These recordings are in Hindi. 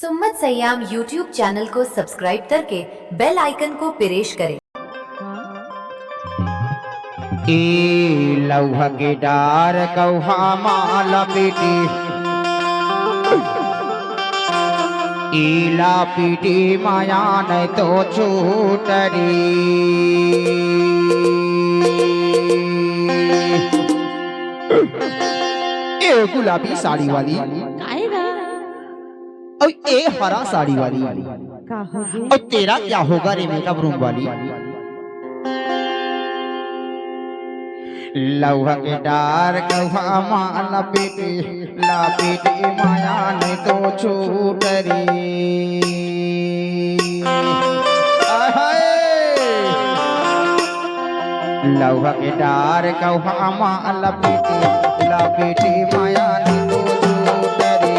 सुम्मत सयाम यूट्यूब चैनल को सब्सक्राइब करके बेल आइकन को प्रेस करें। ए लौह के डार कौहा माला पीटी ईला पीटी माया न तो छूटरी। ए गुलाबी साड़ी वाली और ए हरा साड़ी वाली और तेरा क्या होगा रे मेकअप रूम वाली। लौह के डार कौहा माला पीटी ला पीटी माया ने तो छूट रे। लौह के डार कौहा माला पीटी ला पीटी माया ने तो छूट रे।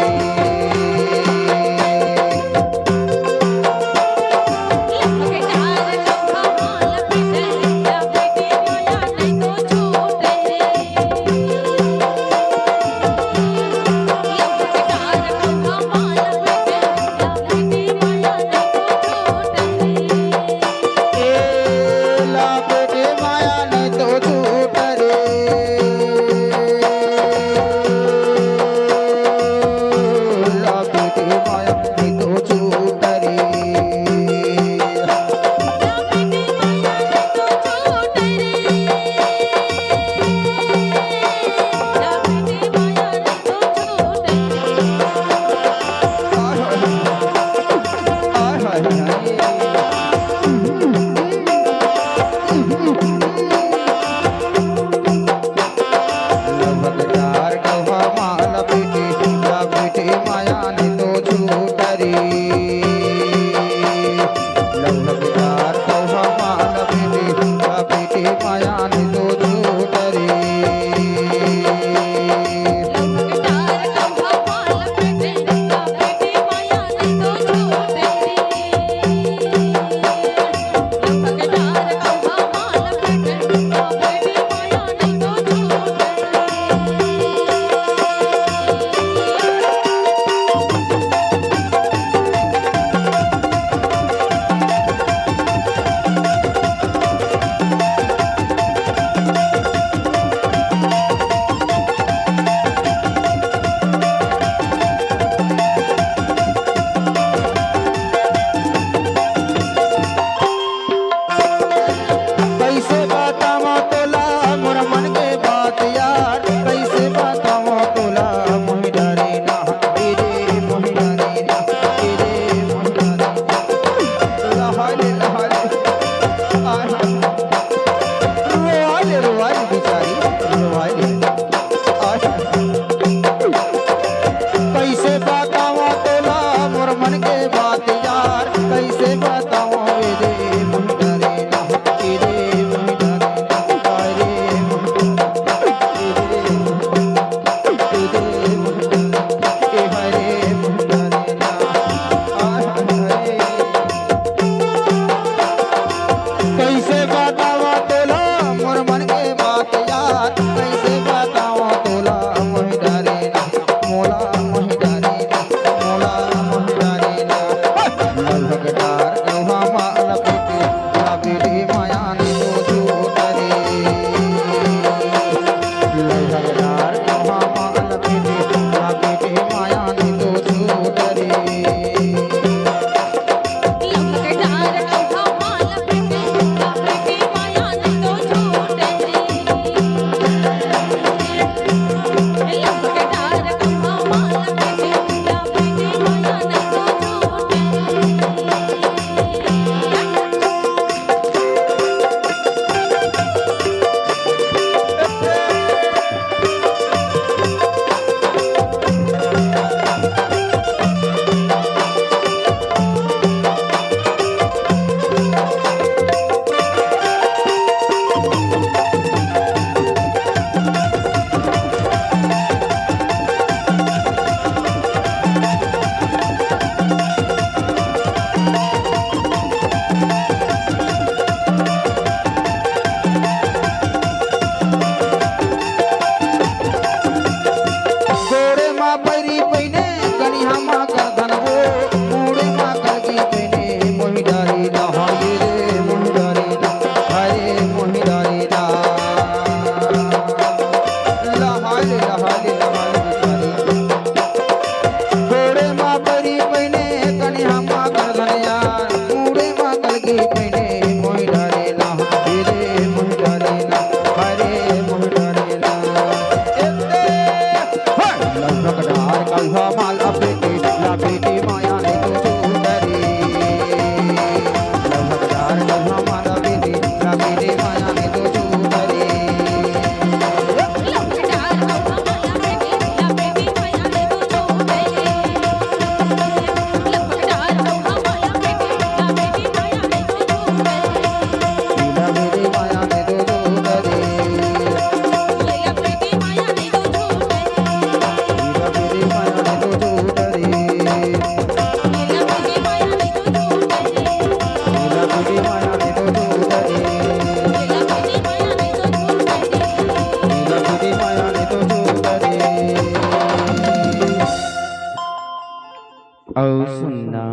और सुनना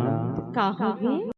का हो गए